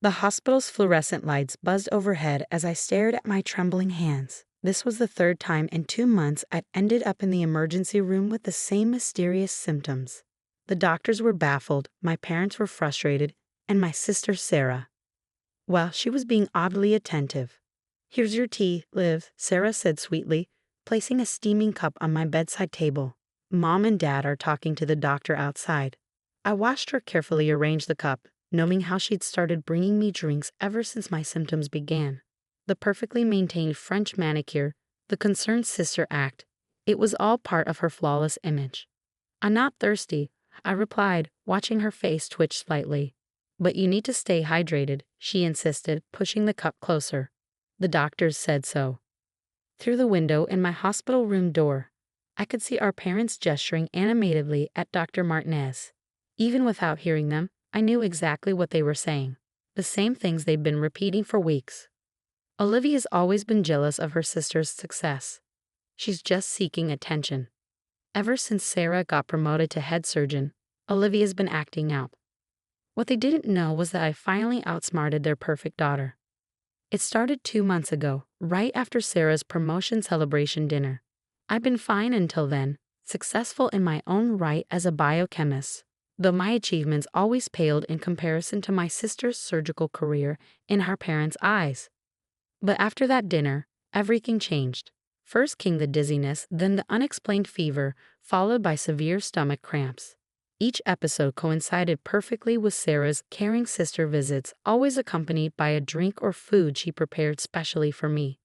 The hospital's fluorescent lights buzzed overhead as I stared at my trembling hands. This was the third time in 2 months I'd ended up in the emergency room with the same mysterious symptoms. The doctors were baffled, my parents were frustrated, and my sister Sarah, well, she was being oddly attentive. "Here's your tea, Liv," Sarah said sweetly, placing a steaming cup on my bedside table. "Mom and Dad are talking to the doctor outside." I watched her carefully arrange the cup, knowing how she'd started bringing me drinks ever since my symptoms began. The perfectly maintained French manicure, the concerned sister act, it was all part of her flawless image. "I'm not thirsty," I replied, watching her face twitch slightly. "But you need to stay hydrated," she insisted, pushing the cup closer. "The doctors said so." Through the window in my hospital room door, I could see our parents gesturing animatedly at Dr. Martinez. Even without hearing them, I knew exactly what they were saying. The same things they'd been repeating for weeks. Olivia's always been jealous of her sister's success. She's just seeking attention. Ever since Sarah got promoted to head surgeon, Olivia's been acting out. What they didn't know was that I finally outsmarted their perfect daughter. It started 2 months ago, right after Sarah's promotion celebration dinner. I'd been fine until then, successful in my own right as a biochemist, though my achievements always paled in comparison to my sister's surgical career in her parents' eyes. But after that dinner, everything changed. First came the dizziness, then the unexplained fever, followed by severe stomach cramps. Each episode coincided perfectly with Sarah's caring sister visits, always accompanied by a drink or food she prepared specially for me.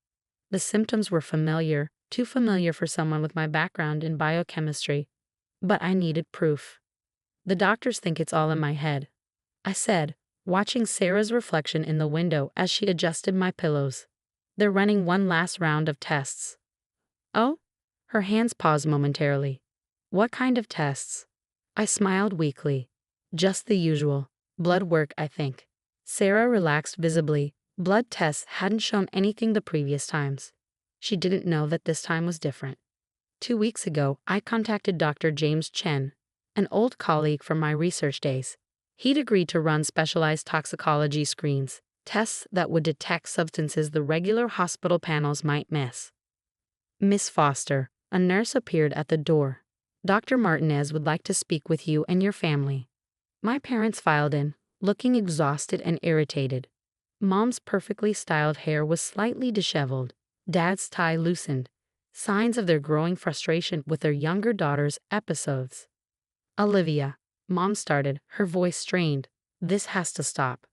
The symptoms were familiar, too familiar for someone with my background in biochemistry, but I needed proof. "The doctors think it's all in my head," I said, watching Sarah's reflection in the window as she adjusted my pillows. "They're running one last round of tests." "Oh?" Her hands paused momentarily. "What kind of tests?" I smiled weakly. "Just the usual. Blood work, I think." Sarah relaxed visibly. Blood tests hadn't shown anything the previous times. She didn't know that this time was different. 2 weeks ago, I contacted Dr. James Chen, an old colleague from my research days. He'd agreed to run specialized toxicology screens, tests that would detect substances the regular hospital panels might miss. "Miss Foster," a nurse appeared at the door. "Dr. Martinez would like to speak with you and your family." My parents filed in, looking exhausted and irritated. Mom's perfectly styled hair was slightly disheveled, Dad's tie loosened, signs of their growing frustration with their younger daughter's episodes. "Olivia," Mom started, her voice strained, "this has to stop.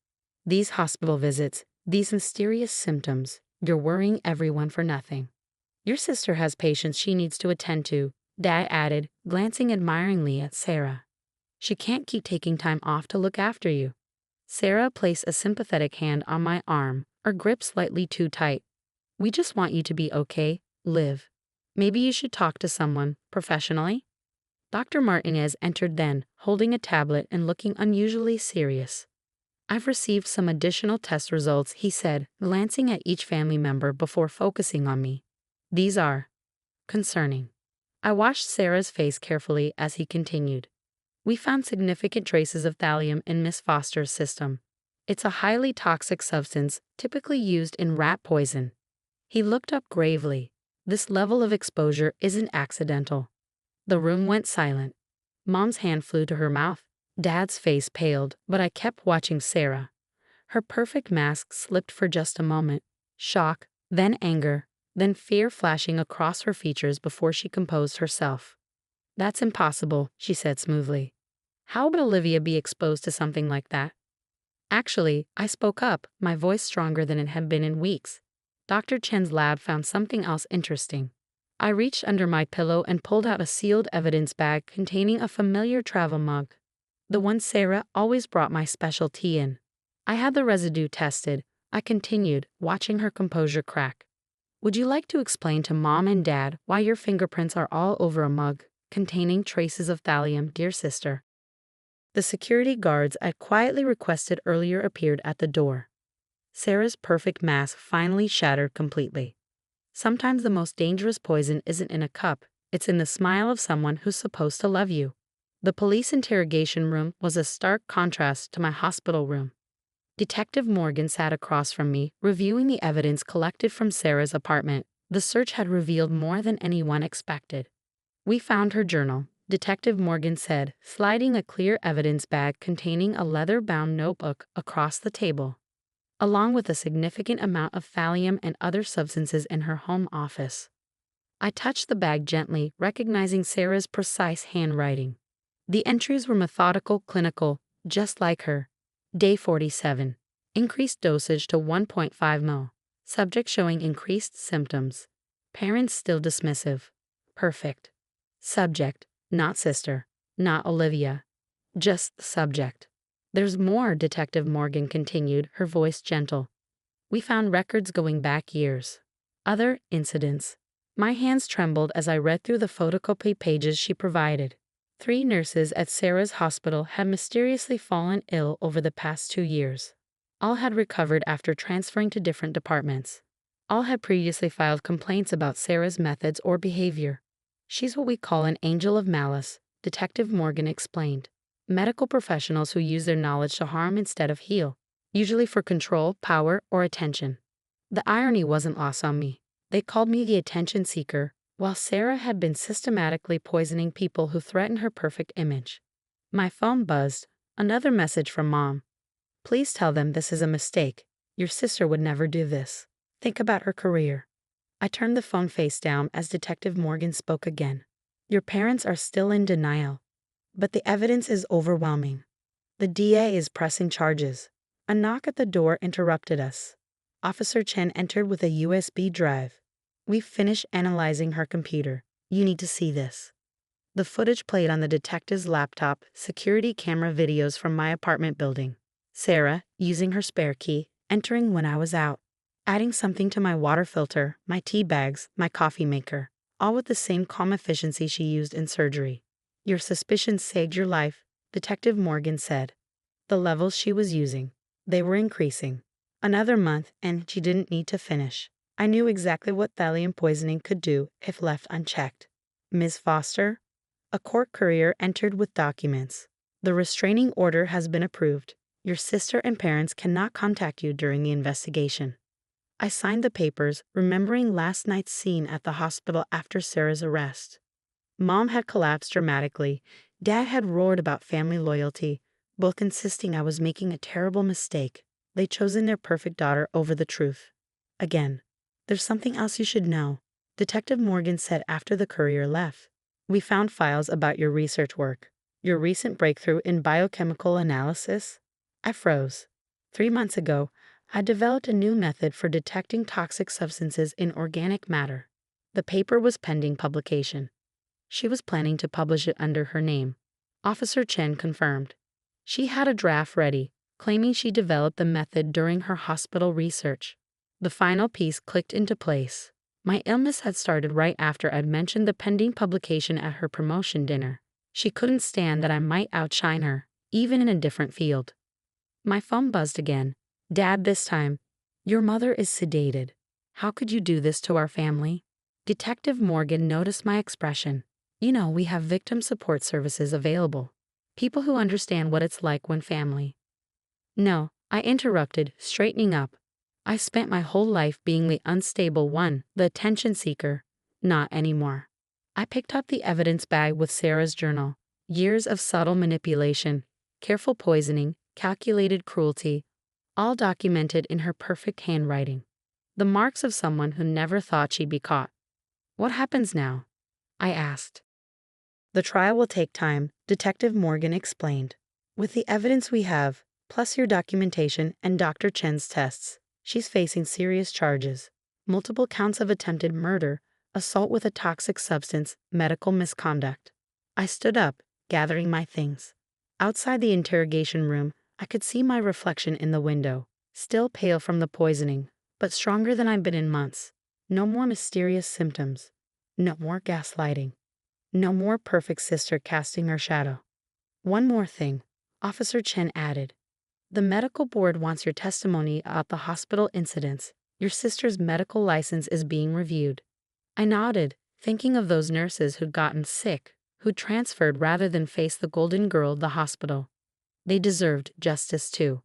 These hospital visits, these mysterious symptoms, you're worrying everyone for nothing. Your sister has patients she needs to attend to," Dad added, glancing admiringly at Sarah. "She can't keep taking time off to look after you." Sarah placed a sympathetic hand on my arm, her grip slightly too tight. "We just want you to be okay, Liv. Maybe you should talk to someone, professionally." Dr. Martinez entered then, holding a tablet and looking unusually serious. "I've received some additional test results," he said, glancing at each family member before focusing on me. "These are concerning." I watched Sarah's face carefully as he continued. "We found significant traces of thallium in Miss Foster's system. It's a highly toxic substance typically used in rat poison." He looked up gravely. "This level of exposure isn't accidental." The room went silent. Mom's hand flew to her mouth. Dad's face paled, but I kept watching Sarah. Her perfect mask slipped for just a moment. Shock, then anger, then fear flashing across her features before she composed herself. "That's impossible," she said smoothly. "How would Olivia be exposed to something like that?" Actually, I spoke up, my voice stronger than it had been in weeks. Dr. Chen's lab found something else interesting. I reached under my pillow and pulled out a sealed evidence bag containing a familiar travel mug. The one Sarah always brought my special tea in. I had the residue tested, I continued, watching her composure crack. "Would you like to explain to Mom and Dad why your fingerprints are all over a mug containing traces of thallium, dear sister?" The security guards I'd quietly requested earlier appeared at the door. Sarah's perfect mask finally shattered completely. Sometimes the most dangerous poison isn't in a cup, it's in the smile of someone who's supposed to love you. The police interrogation room was a stark contrast to my hospital room. Detective Morgan sat across from me, reviewing the evidence collected from Sarah's apartment. The search had revealed more than anyone expected. We found her journal, Detective Morgan said, sliding a clear evidence bag containing a leather-bound notebook across the table, along with a significant amount of thallium and other substances in her home office. I touched the bag gently, recognizing Sarah's precise handwriting. The entries were methodical, clinical, just like her. Day 47. Increased dosage to 1.5 ml. Subject showing increased symptoms. Parents still dismissive. Perfect. Subject, not sister, not Olivia. Just the subject. There's more, Detective Morgan continued, her voice gentle. We found records going back years. Other incidents. My hands trembled as I read through the photocopy pages she provided. 3 nurses at Sarah's hospital had mysteriously fallen ill over the past 2 years. All had recovered after transferring to different departments. All had previously filed complaints about Sarah's methods or behavior. She's what we call an angel of malice, Detective Morgan explained. Medical professionals who use their knowledge to harm instead of heal, usually for control, power, or attention. The irony wasn't lost on me. They called me the attention seeker, while Sarah had been systematically poisoning people who threatened her perfect image. My phone buzzed. Another message from Mom. Please tell them this is a mistake. Your sister would never do this. Think about her career. I turned the phone face down as Detective Morgan spoke again. Your parents are still in denial, but the evidence is overwhelming. The DA is pressing charges. A knock at the door interrupted us. Officer Chen entered with a USB drive. We've finished analyzing her computer. You need to see this. The footage played on the detective's laptop, security camera videos from my apartment building. Sarah, using her spare key, entering when I was out, adding something to my water filter, my tea bags, my coffee maker, all with the same calm efficiency she used in surgery. Your suspicions saved your life, Detective Morgan said. The levels she was using, they were increasing. Another month, and she didn't need to finish. I knew exactly what thallium poisoning could do if left unchecked. Ms. Foster? A court courier entered with documents. The restraining order has been approved. Your sister and parents cannot contact you during the investigation. I signed the papers, remembering last night's scene at the hospital after Sarah's arrest. Mom had collapsed dramatically. Dad had roared about family loyalty, both insisting I was making a terrible mistake. They'd chosen their perfect daughter over the truth. Again. There's something else you should know, Detective Morgan said after the courier left. We found files about your research work. Your recent breakthrough in biochemical analysis? I froze. 3 months ago, I developed a new method for detecting toxic substances in organic matter. The paper was pending publication. She was planning to publish it under her name. Officer Chen confirmed. She had a draft ready, claiming she developed the method during her hospital research. The final piece clicked into place. My illness had started right after I'd mentioned the pending publication at her promotion dinner. She couldn't stand that I might outshine her, even in a different field. My phone buzzed again. Dad, this time. Your mother is sedated. How could you do this to our family? Detective Morgan noticed my expression. You know, we have victim support services available. People who understand what it's like when family. No, I interrupted, straightening up. I spent my whole life being the unstable one, the attention seeker. Not anymore. I picked up the evidence bag with Sarah's journal. Years of subtle manipulation, careful poisoning, calculated cruelty, all documented in her perfect handwriting. The marks of someone who never thought she'd be caught. What happens now? I asked. The trial will take time, Detective Morgan explained. With the evidence we have, plus your documentation and Dr. Chen's tests, she's facing serious charges. Multiple counts of attempted murder, assault with a toxic substance, medical misconduct. I stood up, gathering my things. Outside the interrogation room, I could see my reflection in the window, still pale from the poisoning, but stronger than I've been in months. No more mysterious symptoms. No more gaslighting. No more perfect sister casting her shadow. One more thing, Officer Chen added. The medical board wants your testimony about the hospital incidents. Your sister's medical license is being reviewed. I nodded, thinking of those nurses who'd gotten sick, who transferred rather than face the golden girl of the hospital. They deserved justice too.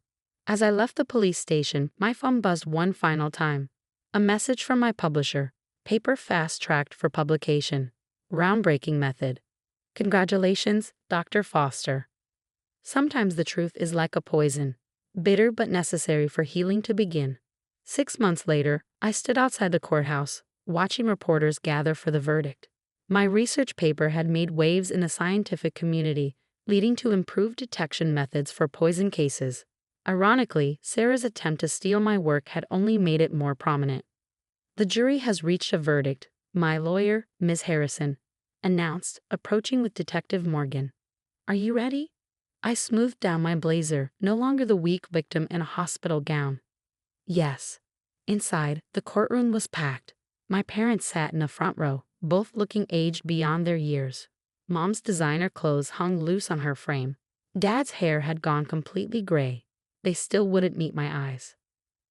As I left the police station, my phone buzzed one final time. A message from my publisher. Paper fast-tracked for publication. Groundbreaking method. Congratulations, Dr. Foster. Sometimes the truth is like a poison, bitter but necessary for healing to begin. 6 months later, I stood outside the courthouse, watching reporters gather for the verdict. My research paper had made waves in the scientific community, leading to improved detection methods for poison cases. Ironically, Sarah's attempt to steal my work had only made it more prominent. The jury has reached a verdict, my lawyer, Ms. Harrison, announced, approaching with Detective Morgan. Are you ready? I smoothed down my blazer, no longer the weak victim in a hospital gown. Yes. Inside, the courtroom was packed. My parents sat in the front row, both looking aged beyond their years. Mom's designer clothes hung loose on her frame. Dad's hair had gone completely gray. They still wouldn't meet my eyes.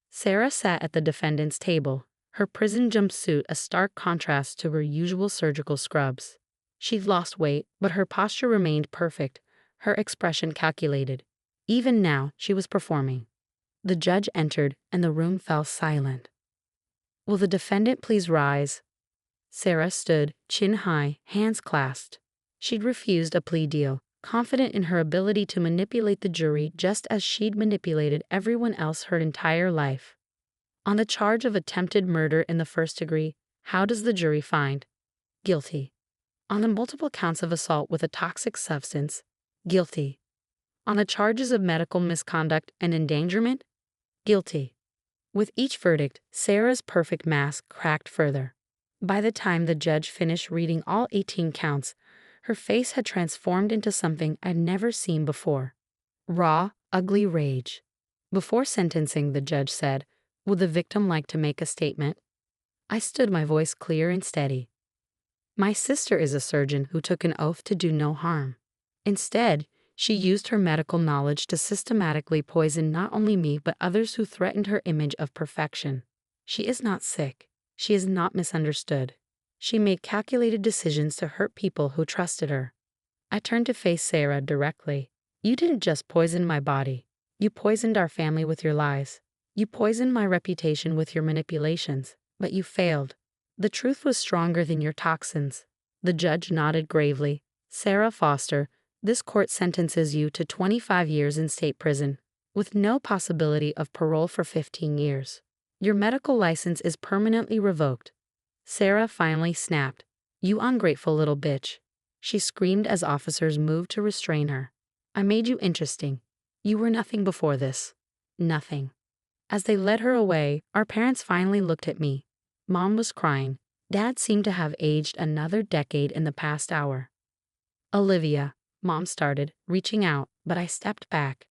Sarah sat at the defendant's table, her prison jumpsuit a stark contrast to her usual surgical scrubs. She'd lost weight, but her posture remained perfect, her expression calculated. Even now, she was performing. The judge entered, and the room fell silent. Will the defendant please rise? Sarah stood, chin high, hands clasped. She'd refused a plea deal, confident in her ability to manipulate the jury just as she'd manipulated everyone else her entire life. On the charge of attempted murder in the first degree, how does the jury find? Guilty. On the multiple counts of assault with a toxic substance, guilty. On the charges of medical misconduct and endangerment, guilty. With each verdict, Sarah's perfect mask cracked further. By the time the judge finished reading all 18 counts, her face had transformed into something I'd never seen before. Raw, ugly rage. Before sentencing, the judge said, "Would the victim like to make a statement?" I stood, my voice clear and steady. My sister is a surgeon who took an oath to do no harm. Instead, she used her medical knowledge to systematically poison not only me but others who threatened her image of perfection. She is not sick. She is not misunderstood. She made calculated decisions to hurt people who trusted her. I turned to face Sarah directly. You didn't just poison my body. You poisoned our family with your lies. You poisoned my reputation with your manipulations, but you failed. The truth was stronger than your toxins. The judge nodded gravely. Sarah Foster, this court sentences you to 25 years in state prison, with no possibility of parole for 15 years. Your medical license is permanently revoked. Sarah finally snapped. You ungrateful little bitch. She screamed as officers moved to restrain her. I made you interesting. You were nothing before this. Nothing. As they led her away, our parents finally looked at me. Mom was crying. Dad seemed to have aged another decade in the past hour. Olivia, Mom started, reaching out, but I stepped back.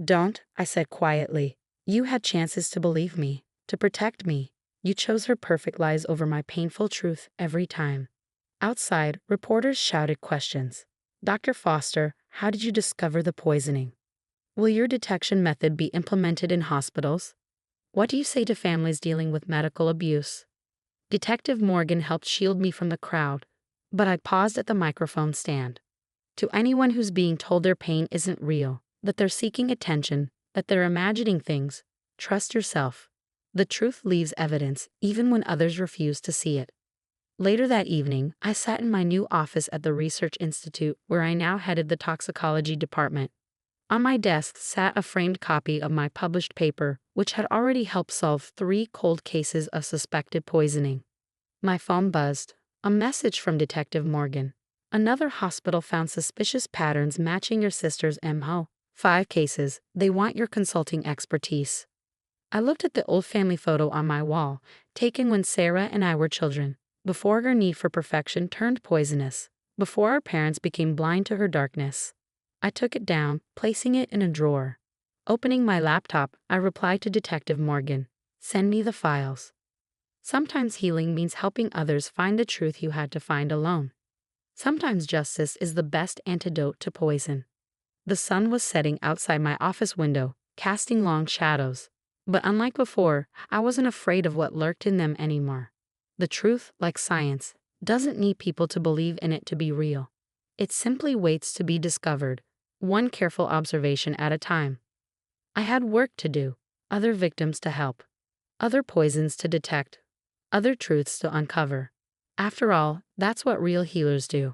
Don't, I said quietly. You had chances to believe me, to protect me. You chose her perfect lies over my painful truth every time. Outside, reporters shouted questions. Dr. Foster, how did you discover the poisoning? Will your detection method be implemented in hospitals? What do you say to families dealing with medical abuse? Detective Morgan helped shield me from the crowd, but I paused at the microphone stand. To anyone who's being told their pain isn't real, that they're seeking attention, that they're imagining things, trust yourself. The truth leaves evidence, even when others refuse to see it. Later that evening, I sat in my new office at the Research Institute, where I now headed the toxicology department. On my desk sat a framed copy of my published paper, which had already helped solve 3 cold cases of suspected poisoning. My phone buzzed. A message from Detective Morgan. Another hospital found suspicious patterns matching your sister's MO. 5 cases. They want your consulting expertise. I looked at the old family photo on my wall, taken when Sarah and I were children, before her need for perfection turned poisonous, before our parents became blind to her darkness. I took it down, placing it in a drawer. Opening my laptop, I replied to Detective Morgan, "Send me the files." Sometimes healing means helping others find the truth you had to find alone. Sometimes justice is the best antidote to poison. The sun was setting outside my office window, casting long shadows. But unlike before, I wasn't afraid of what lurked in them anymore. The truth, like science, doesn't need people to believe in it to be real. It simply waits to be discovered, one careful observation at a time. I had work to do, other victims to help, other poisons to detect, other truths to uncover. After all, that's what real healers do.